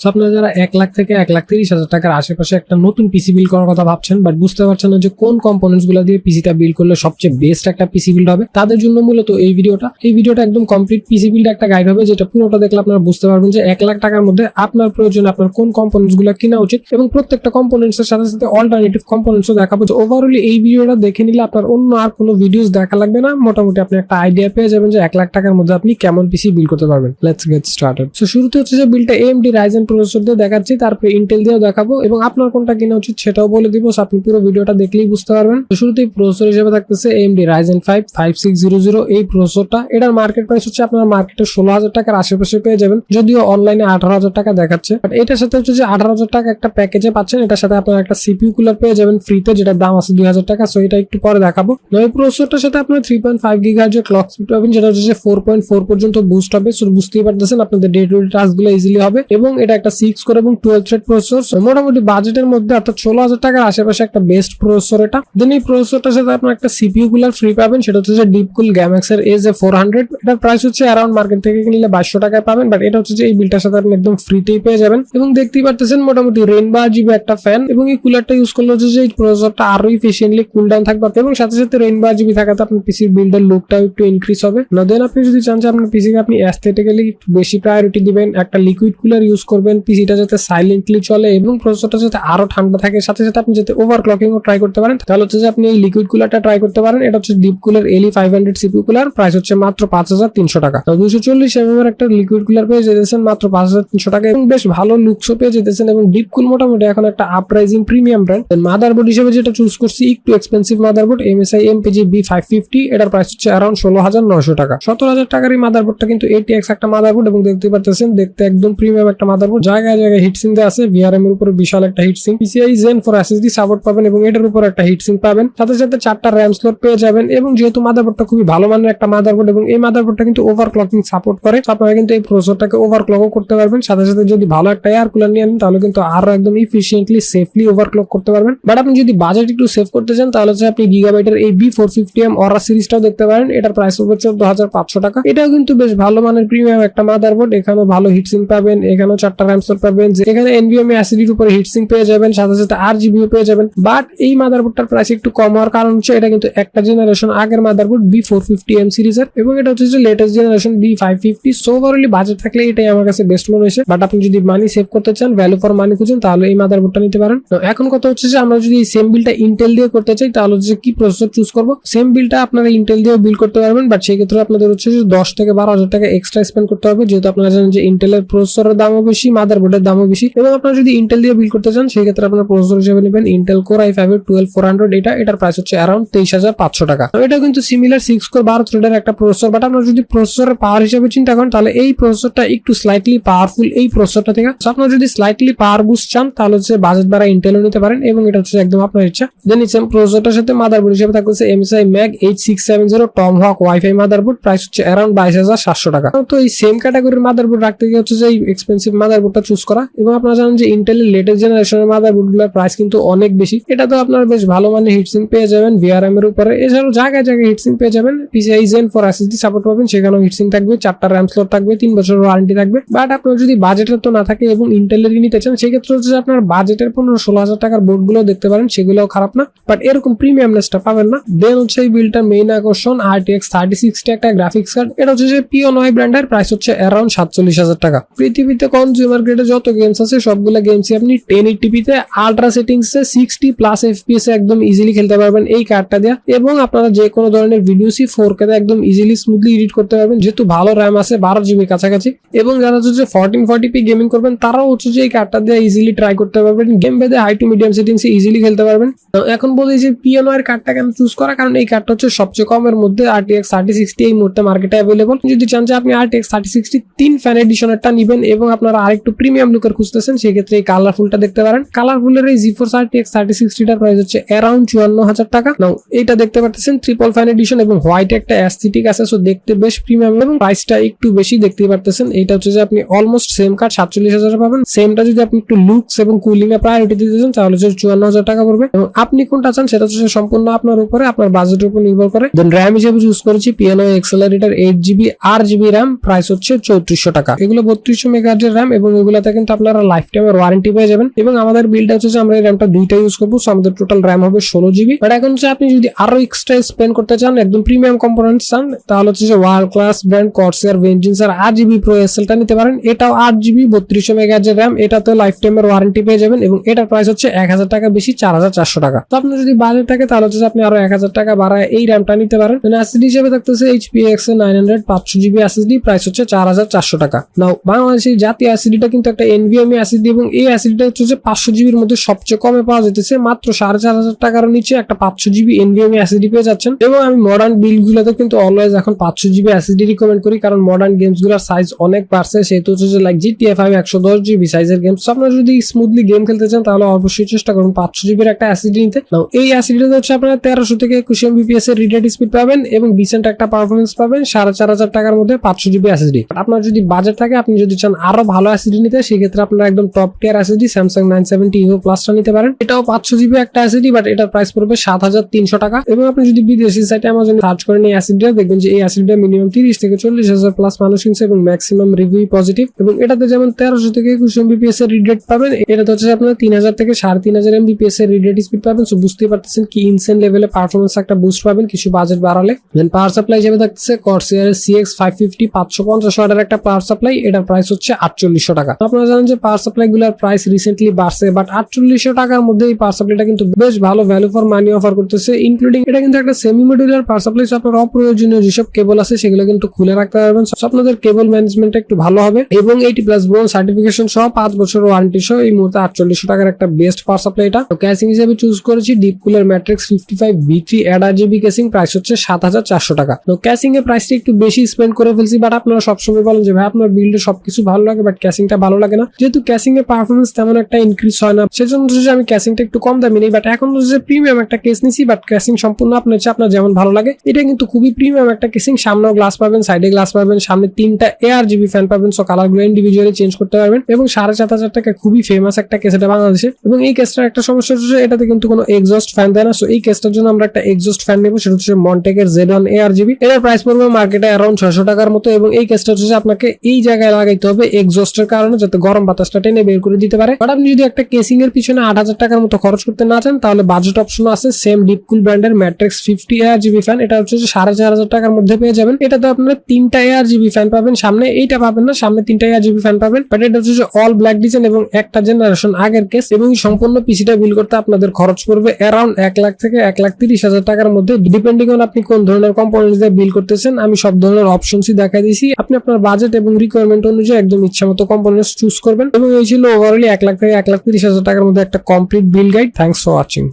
So আপনারা যারা 1 লাখ থেকে 1,30,000 টাকার আশেপাশে একটা নতুন পিসি বিল্ড করার কথা ভাবছেন বাট বুঝতে পারছেন না যে কোন কম্পোনেন্টস গুলো দিয়ে পিসিটা বিল্ড করলে সবচেয়ে বেস্ট একটা পিসি বিল্ড হবে, তাদের জন্য মূলত এই ভিডিওটা একদম কমপ্লিট পিসি বিল্ড একটা গাইড হবে, যেটা পুরোটা দেখলে আপনারা বুঝতে পারবেন যে 1 লাখ টাকার মধ্যে আপনার প্রয়োজনে আপনার কোন কম্পোনেন্টস গুলো কিনা উচিত এবং প্রত্যেকটা কম্পোনেন্টস এর সাথে সাথে অল্টারনেটিভ কম্পোনেন্টসও দেখাবো। ওভারঅলি এই ভিডিওটা দেখে নিলে আপনার অন্য আর কোনো ভিডিওস দেখা লাগবে না, মোটামুটি আপনি একটা আইডিয়া পেয়ে যাবেন যে 1 লাখ টাকার মধ্যে আপনি কেমন পিসি বিল্ড করতে পারবেন। Let's get started. সো শুরুতে হচ্ছে যে বিল্ডটা AMD Ryzen প্রসেসর দিয়ে দেখাচ্ছি, তারপরে ইন্টেল দিয়েও দেখাবো এবং আপনার কোনটা কিনা উচিত সেটাও বলে দিব। সো আপনি পুরো ভিডিওটা দেখলেই বুঝতে পারবেন। তো শুরুতেই প্রসেসর হিসেবে থাকতেছে AMD Ryzen 5 5600 এই প্রসেসরটা। এটার মার্কেট প্রাইস হচ্ছে আপনার মার্কেটে 16,000 টাকার আশেপাশে পেয়ে যাবেন, যদিও অনলাইনে 18,000 টাকা দেখাচ্ছে। বাট এটার সাথে হচ্ছে যে 18,000 টাকা একটা প্যাকেজে পাচ্ছেন, এটার সাথে আপনার একটা CPU কুলার পেয়ে যাবেন ফ্রিতে, যেটার দাম আছে 2,000 টাকা। সো এটা একটু পরে দেখাবো। এই প্রসেসরটার সাথে আপনার 3.5 GHz এর ক্লক স্পিড পাবেন, যেটা হচ্ছে 4.4 পর্যন্ত বুস্ট হবে। সো বুঝতেই পারতেছেন আপনাদের ডে টু ডে টাস্কগুলো ইজিলি হবে এবং এটা একটা 6 কোর এবং 12 থ্রেড প্রসেসর। মোটামুটি বাজেটের মধ্যে অর্থাৎ 16,000 টাকার আশেপাশে একটা বেস্ট প্রসেসর এটা। দেন এই প্রসেসরটার সাথে আপনার একটা CPU কুলার ফ্রি পাবেন, সেটা হচ্ছে ডিপকুল গ্যামাক্স এর AJ400। এটার প্রাইস হচ্ছে অ্যারাউন্ড মার্কেট থেকে কিনলে 2200 টাকায় পাবেন, বাট এটা হচ্ছে যে এই বিলটার সাথে আপনি একদম ফ্রিতেই পেয়ে যাবেন। এবং দেখতেই পারতেছেন মোটামুটি রেইনবো RGB একটা ফ্যান এবং এই কুলারটা ইউজ করলে হচ্ছে যে এই প্রসেসরটা আরো এফিশিয়েন্টলি কুল ডাউন থাকবে এবং সাথে সাথে রেইনবো RGB থাকাতে আপনার পিসির বিল্ডের লুকটাও একটু ইনক্রিজ হবে। দেন আপনি যদি চান যে আপনার পিসিকে আপনি অ্যাস্থেটিক্যালি বেশি প্রায়োরিটি দিবেন, একটা লিকুইড কুলার ইউজ করবেন, পিসিটা যাতে সাইলেন্টলি চলে এবং প্রসেসরটা যাতে আরো ঠান্ডা থাকে, সাথে সাথে আপনি যাতে ওভারক্লকিং ও ট্রাই করতে পারেন, তাহলে হচ্ছে যে আপনি এই লিকুইড কুলারটা ট্রাই করতে পারেন। এটা হচ্ছে deep cooler LE500 CPU cooler, price হচ্ছে মাত্র 5,300 টাকা। 240 mm এর একটা লিকুইড কুলার পেয়ে যেতেছেন মাত্র 5,300 টাকা এবং বেশ ভালো লুকসও পেয়ে যেতেছেন এবং ডিপ কুল মোটামুটি এখন একটা আপরাইজিং প্রিমিয়াম ব্র্যান্ড। মাদারবোর্ড হিসেবে যেটা চুজ করছি একটু expensive motherboard MSI MPG B550, এটার প্রাইস হচ্ছে অ্যারাউন্ড 16,900 টাকা। 17,000 টাকার এই মাদারবোর্ডটা কিন্তু ATX একটা মাদারবোর্ড এবং দেখতে পারতেছেন দেখতে একদম প্রিমিয়াম একটা মাদারবোর্ড। জায়গায় জায়গায় হিটসিং দেওয়া আছে, VRM এর উপরে বিশাল একটা heat sink, PCI Gen 4 SSD support পাবেন এবং এটার উপর একটা হিটসিং পাবেন, সাথে সাথে 4টা RAM স্লট পেয়ে যাবেন। এবং যেহেতু মাদারবোর্ডটা খুবই ভালো মানের একটা মাদারবোর্ড এবং এই মাদারবোর্ডটা কিন্তু ওভারক্লকিং সাপোর্ট করে, আপনারা কিন্তু এই প্রসেসরটাকে ওভারক্লকও করতে পারবেন। সাথে সাথে যদি ভালো একটা এয়ার কুলার নিয়ে আনেন তাহলে কিন্তু আরো একদম এফিশিয়েন্টলি সেফলি ওভারক্লক করতে পারবেন। বাট আপনি যদি বাজেট একটু সেভ করতে চান তাহলে হচ্ছে আপনি গিগাবাইটের এই B450M অরা সিরিজটাও দেখতে পারেন, এটার প্রাইস হবে 14,500 টাকা। এটাও কিন্তু বেশ ভালো মানের প্রিমিয়াম একটা মাদারবোর্ড, এখানেও ভালো হিটসিং পাবেন, এখানেও 4টা RAM স্লট পাবেন, এখানে NVMe SSD এর উপরে হিটসিং পেয়ে যাবেন, সাথে সাথে RGB পেয়ে যাবেন। বাট এই মাদারবোর্ডটার প্রাইস একটু কম হওয়ার কারণ হচ্ছে এটা কিন্তু একটা জেনারেশন আগের মাদারবোর্ড B450M সিরিজের এবং এটা হচ্ছে যে latest generation B550। So overally budget থাকলে এটাই আমার কাছে বেস্ট মনে হয়েছে। বাট আপনি যদি মানি সেভ করতে চান, ভ্যালু ফর মানি খুঁজেন, তাহলে এই মাদারবোর্ডটা নিতে পারেন। এখন কথা হচ্ছে যে আমরা যদি সেম বিলটা ইন্টেল দিয়ে করতে চাই তাহলে হচ্ছে কি প্রসেসর চুজ করব। সেম বিলটা আপনারা ইন্টেল দিয়ে বিল্ড করতে পারবেন, বাট সেই ক্ষেত্রে আপনাদের হচ্ছে যে 10 থেকে 12,000 টাকা এক্সট্রা স্পেন্ড করতে হবে, যেহেতু আপনারা জানেন যে ইন্টেলের প্রসেসরের দামও বেশি, মাদারবোর্ডের দামও বেশি। এবং আপনারা যদি ইন্টেল দিয়ে বিল্ড করতে চান সেই ক্ষেত্রে আপনারা প্রসেসর হিসেবে নেবেন ইন্টেল কোর i5 12400। এটার প্রাইস হচ্ছে অ্যারাউন্ড 23,500 টাকা। এটা কিন্তু সিমিলার 6 কোর 12 থ্রেডের একটা প্রসেসর, বাট আপনারা যদি প্রসেসরের পাওয়ার হিসেবে চিন্তা করেন তাহলে এই প্রসেসরটা একটু স্লাইটলি পাওয়ারফুল এই প্রসেসরটা থেকে। আপনারা যদি স্লাইটলি পাওয়ার বুস্ট চান তাহলে হচ্ছে বাজেট বাড়া ইন্টেলও নিতে পারেন এবং এটা হচ্ছে একদম আপনার ইচ্ছা। দেন সেম প্রসেসরটার সাথে মাদারবোর্ড হিসেবে থাকছে MSI MAG H670 টমহক wifi motherboard, price হচ্ছে অ্যারাউন্ড 22,700 টাকা। তো এই সেম ক্যাটাগরির মাদারবোর্ড রাখতে গিয়ে হচ্ছে যে এই এক্সপেন্সিভ মাদারবোর্ডটা চুজ করা। এবং আপনারা জানেন যে ইন্টেলের লেটেস্ট জেনারেশনের মাদারবোর্ডগুলোর প্রাইস কিন্তু অনেক বেশি। এটা তো আপনারা বেশ ভালো মানের হিটসিং পেয়ে যাবেন VRM এর উপরে, এছাড়াও জায়গায় জায়গায় হিটসিং পেয়ে যাবেন, PCI Gen 4 SSD সাপোর্ট পাবেন, সেখানেও হিটসিং থাকবে, 4টা RAM স্লট থাকবে, 3 বছরের ওয়ারেন্টি থাকবে। বাট আপনার যদি বাজেটের তো না থাকে এবং ইন্টেলেরই নিতে চান সেই ক্ষেত্রে হচ্ছে আপনার বাজেটের 15-16,000 টাকার বোর্ডগুলো দেখতে পারেন, সেগুলোও খারাপ না, বাট এরকম প্রিমিয়ামনেসটা পাবেন না। দেন হচ্ছে এই বিলটার মেইন আকর্ষণ RTX 3060 একটা গ্রাফিক্স কার্ড। এটা হচ্ছে যে PONY ব্র্যান্ডের, প্রাইস হচ্ছে অ্যারাউন্ড 47,000 টাকা। পৃথিবীতে কনজিউমার গ্রেডে যত গেমস আছে সবগুলো গেমসই আপনি 1080p তে আল্ট্রা সেটিংসে 60+ FPS এ একদম ইজিলি খেলতে পারবেন এই কার্ডটা দিয়ে। এবং আপনারা যে কোনো ধরনের ভিডিওসই 4K তে একদম ইজিলি স্মুথলি এডিট করতে পারবেন, যেহেতু ভালো RAM আছে 12 GB কাছাকাছি। এবং যারা হচ্ছে 1440p গেমিং করবেন তারাও হচ্ছে যে এই কার্ডটা দিয়ে ইজিলি ট্রাই করতে পারবেন, গেম বেদে হাই টু মিডিয়াম সেটিংসে ইজিলি খেলতে পারবেন। এখন বলি যে PONY এর কার্ডটা কেন চুজ করা, কারণ এই কার্ডটা হচ্ছে সবচেয়ে কমের মধ্যে RTX 3060 এই মুহূর্তে মার্কেটে অ্যাভেলেবল। যদি চান যে আপনি RTX 3060 3 ফ্যান এডিশনেরটা নেবেন এবং আপনারা আরেকটু প্রিমিয়াম লুকের খুঁজতেছেন সেই ক্ষেত্রে এই কালারফুলটা দেখতে পারেন। কালারফুলের এই GeForce RTX 3060 টার প্রাইস হচ্ছে অ্যারাউন্ড 54,000 টাকা। নাও এটা দেখতে পাচ্ছেন ট্রিপল ফ্যান এডিশন এবং হোয়াইট একটা অ্যাস্থেটিক আছে, সো দেখতে বেশ প্রিমিয়াম এবং প্রাইসটা একটু বেশি দেখতে পারতেছেন। এটা হচ্ছে যে আপনি অলমোস্ট সেম কার্ড 47,000 পাবেন। সেমটা যদি আপনি একটু লুকস এবং কুলিং এ প্রায়োরিটি দিতে চান তাহলে হচ্ছে 54,000 টাকা পড়বে। এবং আপনি কোনটা চান সেটা হচ্ছে সম্পূর্ণ আপনার উপরে, আপনার বাজেটের উপর নির্ভর করে। দেন RAM হিসেবে চুজ করেছি PONY Accelerator 8GB RGB RAM, price হচ্ছে 3400 টাকা। এগুলো 3200 মেগাহার্জ RAM এবং এবং এগুলাতে কিন্তু আপনারা লাইফ টাইমের ওয়ারেন্টি পেয়ে যাবেন। এবং আমাদের বিলটা হচ্ছে আমরা এই র্যামটা দুইটা ইউজ করবো, সো আমাদের টোটাল র্যাম হবে 16 GB। বাট এখন হচ্ছে আপনি যদি আরো এক্সট্রা স্পেন্ড করতে চান, একদম প্রিমিয়াম কম্পোনেন্টস চান, তাহলে হচ্ছে ওয়ার্ল্ড ক্লাস ব্র্যান্ড কর্সার ভেঞ্জিন্সের 8GB প্রো এসএলটা নিতে পারেন। এটাও 8GB 3200 মেগাহার্জ র্যাম, এটাতে লাইফ টাইমের ওয়ারেন্টি পেয়ে যাবেন এবং এটার প্রাইস হচ্ছে 1000 টাকা বেশি, 4400 টাকা। তো আপনার যদি বাজেট থাকে তাহলে হচ্ছে আপনি আরো 1000 টাকা বাড়ায় এই র্যামটা নিতে পারেন। এসএসডি হিসেবে থাকতেছে HP X900 500GB SSD, price হচ্ছে 4400 টাকা। নাও বাংলাদেশের জাতীয় এসএসডিটা কিন্তু একটা NVMe এসএসডি এবং এই এসএসডিটা হচ্ছে 500GB এর মধ্যে সবচেয়ে কমে পাওয়া যেতেছে, মাত্র 4500 টাকার নিচে একটা 500GB NVMe এসএসডি পেয়ে যাচ্ছেন। এবং আমি মডার্ন বিল্ড গুলোতে কিন্তু অলওয়েজ এখন 500GB এসএসডি রিকমেন্ড করি, কারণ মডার্ন গেমস গুলোর সাইজ অনেক বাড়ছে, সেহেতু হচ্ছে লাইক GTA 5 110GB সাইজের গেমস। আপনারা যদি স্মুথলি গেম খেলতে চান তাহলে অবশ্যই চেষ্টা করুন 500GB এর একটা এসএসডি নিতে। নাও এই এসএসডিতে হচ্ছে আপনারা 1300 থেকে 21 Mbps এর রিড রেট স্পিড পাবেন এবং ডিসেন্ট একটা পারফরমেন্স পাবেন 4500 টাকার মধ্যে 500GB এসএসডি। আপনার যদি বাজেট থাকে, আপনি যদি চান আরো ভালো এসএসডি নিতে, সেক্ষেত্রে আপনারা একদম টপ টিয়ার এসএসডি Samsung 970 EVO Plus নিতে পারেন। এটাও 500GB একটা এসএসডি, বাট এটার প্রাইস পড়বে 7300 টাকা। এবং আপনি যদি বিদেশি সাইটে Amazon সার্চ করেন এই এসএসডিটা, দেখবেন যে এই এসএসডিটা মিনিমাম 30 থেকে 40,000 প্লাস মানুষ কিনছে এবং ম্যাক্সিমাম রিভিউ পজিটিভ। এবং এটাতে যেমন 1300 থেকে 21 Mbps এর রিড রেট পাবেন, এটাতে হচ্ছে আপনারা 3000 থেকে 3500 Mbps এর রিড রেট স্পিড পাবেন। সো বুঝতেই পারতেছেন কি ইনসেন লেভেলে পারফরমেন্স একটা বুস্ট পাবেন কিছু বাজেট বাড়ালে। দেন পাওয়ার সাপ্লাই হিসেবে থাকছে Corsair CX 550 550 ওয়াটের একটা পাওয়ার সাপ্লাই, এটার প্রাইস হচ্ছে 4800 টাকা। আপনারা জানেন যে পাওয়ার সাপ্লাই গুলোর প্রাইস রিসেন্টলি বাড়ছে, বাট 4800 টাকার মধ্যে এই পাওয়ার সাপ্লাইটা কিন্তু বেশ ভালো ভ্যালু ফর মানি অফার করতেছে, ইনক্লুডিং এটা কিন্তু একটা সেমি মডিউলার পাওয়ার সাপ্লাই। আপনার অপ্রয়োজনীয় যেসব কেবল আছে সেগুলো কিন্তু খুলে রাখতে পারবেন, আপনাদের কেবল ম্যানেজমেন্টটা একটু ভালো হবে। এবং 80+ ব্রোঞ্জ সার্টিফিকেশন সহ 5 বছর ওয়ারেন্টি সহ এই মুহূর্তে 4800 টাকার একটা বেস্ট পাওয়ার সাপ্লাই। এটা ক্যাসিং হিসেবে চুজ করেছি deep cooler matrix 55 V3 8GB casing, price হচ্ছে 7400 টাকা। তো ক্যাসিং এর প্রাইসটা একটু বেশি স্পেন্ড করে ফেলছি, বাট আপনারা সবসময় বলেন যে ভাই আপনার বিল্ডে সবকিছু ভালো লাগে বাট ক্যাসিংটা ভালো লাগে না, যেহেতু ক্যাসিং এর পারফরমেন্স তেমন একটা ইনক্রিজ হয় না, সেজন্য আমি ক্যাসিংটা একটু কম দামি নেই। বাট এখন যে প্রিমিয়াম একটা কেস নিছি, বাট ক্যাসিং সম্পূর্ণ আপনার যেমন ভালো লাগে। এটা কিন্তু খুবই প্রিমিয়াম একটা কেসিং, সামনেও গ্লাস পাবেন, সাইডে গ্লাস পাবেন, সামনে 3টা ARGB ফ্যান পাবেন, সো কালার গুলো ইন্ডিভিজুয়ালি চেঞ্জ করতে পারবেন। এবং 7500 টাকা খুবই ফেমাস একটা কেস এটা বাংলাদেশে। এবং এই কেসটার একটা সমস্যা হচ্ছে এটাতে কিন্তু কোনো এক্সস্ট ফ্যান দেয় না, সো এই কেসটার জন্য আমরা একটা এক্সস্ট ফ্যান নেব, সেটা হচ্ছে মন্টেকের Z1 ARGB। এটার প্রাইস পড়বে মার্কেটে অ্যারাউন্ড 600 টাকার মতো। এবং এই কেসটা হচ্ছে আপনাকে এই জায়গায় লাগাইতে হবে এক্সস্টের কারণে, যাতে গরম বাতাসটা টেনে বের করে দিতে পারে। বাট আপনি যদি একটা কেসিং এর পিছনে 8000 টাকার মতো খরচ করতে না চান, তাহলে বাজেট অপশন আছে সেম ডিপকুল ব্র্যান্ডের ম্যাট্রিক্স 50 ARGB ফ্যান, এটা হচ্ছে 4500 টাকার মধ্যে পেয়ে যাবেন। এটাতে আপনারা 3টা ARGB ফ্যান পাবেন, সামনে এইটা পাবেন না, সামনে 3টা ARGB ফ্যান পাবেন। বাট এটা হচ্ছে অল ব্ল্যাক ডিজাইন এবং একটা জেনারেশন আগের কেস। এবং সম্পূর্ণ পিসিটা বিল করতে আপনাদের খরচ পড়বে অ্যারাউন্ড 1 লাখ থেকে 1,30,000 টাকার মধ্যে, ডিপেন্ডিং অন আপনি কোন ধরনের কম্পোনেন্টস দিয়ে বিল করতেছেন। আমি সব ধরনের অপশনসই দেখাই দিয়েছি, আপনি আপনার বাজেট এবং রিকোয়ারমেন্ট অনুযায়ী একদম ইচ্ছা মতো কম্পোনেন্টস চুজ করবেন। এবং এই ছিল ওভারঅলি 1 লাখ থেকে 1,30,000 টাকার মধ্যে একটা complete bill guide. Thanks for watching.